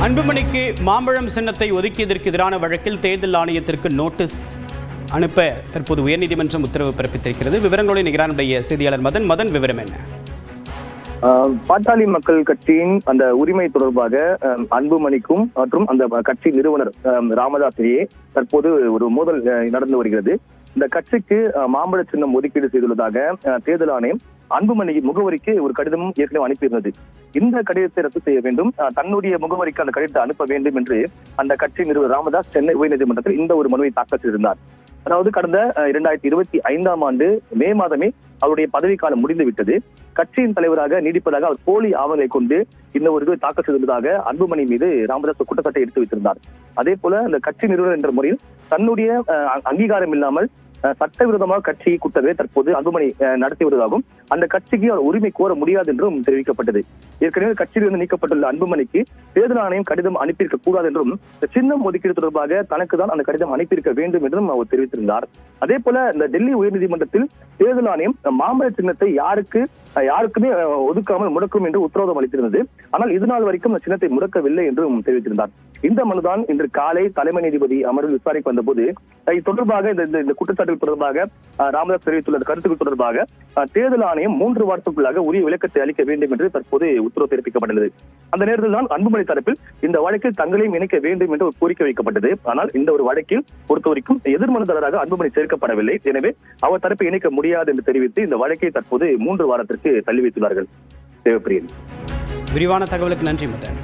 அன்புமணிக்கு மாம்பழம் சின்னத்தை ஒதுக்கியதற்கு எதிரான வழக்கில் தேர்தல் ஆணையத்திற்கு நோட்டீஸ் அனுப்ப தற்போது உயர்நீதிமன்றம் உத்தரவு பிறப்பித்திருக்கிறது. விவரங்களோடு நிகரானுடைய செய்தியாளர் மதன் விவரம் என்ன? பாட்டாளி மக்கள் கட்சியின் அந்த உரிமை தொடர்பாக அன்புமணிக்கும் மற்றும் அந்த கட்சி நிறுவனர் ராமதாசிரியே தற்போது ஒரு மோதல் நடந்து வருகிறது. இந்த கட்சிக்கு மாம்பழ சின்னம் ஒதுக்கீடு செய்துள்ளதாக தேர்தல் ஆணையம் அன்புமணி முகவரிக்கு ஒரு கடிதமும் ஏற்கனவே அனுப்பியிருந்தது. இந்த கடிதத்தை ரத்து செய்ய வேண்டும், தன்னுடைய முகவரிக்கு அந்த கடிதத்தை அனுப்ப வேண்டும் என்று அந்த கட்சி நிறுவனர் ராமதாஸ் சென்னை உயர்நீதிமன்றத்தில் இந்த ஒரு மனுவை தாக்கல் செய்திருந்தார். அதாவது கடந்த 2025 ஆண்டு மே மாதமே அவருடைய பதவிக்காலம் முடிந்துவிட்டது. கட்சியின் தலைவராக நீடிப்பதாக அவர் போலி ஆவணங்களை கொண்டு இந்த ஒரு தாக்கல் செய்துள்ளதாக அன்புமணி மீது ராமதாஸ் குற்றச்சாட்டை எடுத்து வைத்திருந்தார். அதே போல இந்த கட்சி நிறுவனர் என்ற முறையில் தன்னுடைய அங்கீகாரம் இல்லாமல் சட்டவிரோதமாக கட்சியை கூட்டவே தற்போது அன்புமணி நடத்தி வருவதாகவும் அந்த கட்சிக்கு அவர் உரிமை கோர முடியாது என்றும் தெரிவிக்கப்பட்டது. ஏற்கனவே கட்சியிலிருந்து நீக்கப்பட்டுள்ள அன்புமணிக்கு தேர்தல் ஆணையம் கடிதம் அனுப்பியிருக்க கூடாது என்றும் சின்னம் ஒதுக்கீடு தொடர்பாக தனக்கு தான் அந்த கடிதம் அனுப்பியிருக்க வேண்டும் என்றும் அவர் தெரிவித்திருந்தார். அதே போல இந்த டெல்லி உயர்நீதிமன்றத்தில் தேர்தல் ஆணையம் மாம்பழ சின்னத்தை யாருக்குமே ஒதுக்காமல் முடக்கும் என்று உத்தரவாதம் அளித்திருந்தது. ஆனால் இதுநாள் வரைக்கும் அந்த சின்னத்தை முடக்கவில்லை என்றும் தெரிவித்திருந்தார். இந்த மனுதான் இன்று காலை தலைமை நீதிபதி அமர்வில் விசாரிக்க வந்தபோது இது தொடர்பாக இந்த குற்றச்சாட்டுகள் தொடர்பாக ராமதாஸ் தெரிவித்துள்ள கருத்துக்கள் தொடர்பாக தேர்தல் ஆணையம் 3 வாரத்துக்குள்ளாக உரிய விளக்கத்தை அளிக்க வேண்டும் என்று தற்போது உத்தரவு பிறப்பிக்கப்பட்டுள்ளது. அந்த நேரத்தில் தான் அன்புமணி தரப்பில் இந்த வழக்கில் தங்களையும் இணைக்க வேண்டும் என்று ஒரு கோரிக்கை வைக்கப்பட்டது. ஆனால் இந்த ஒரு வழக்கில் பொறுத்தவரைக்கும் எதிர்மனுதாரராக அன்புமணி சேர்க்கப்படவில்லை. எனவே அவர் தரப்பை இணைக்க முடியாது என்று தெரிவித்து இந்த வழக்கை தற்போது 3 வாரத்திற்கு தள்ளி வைத்துள்ளார்கள். தேவப்பிரியன், விரிவான தகவலுக்கு நன்றி மதன்.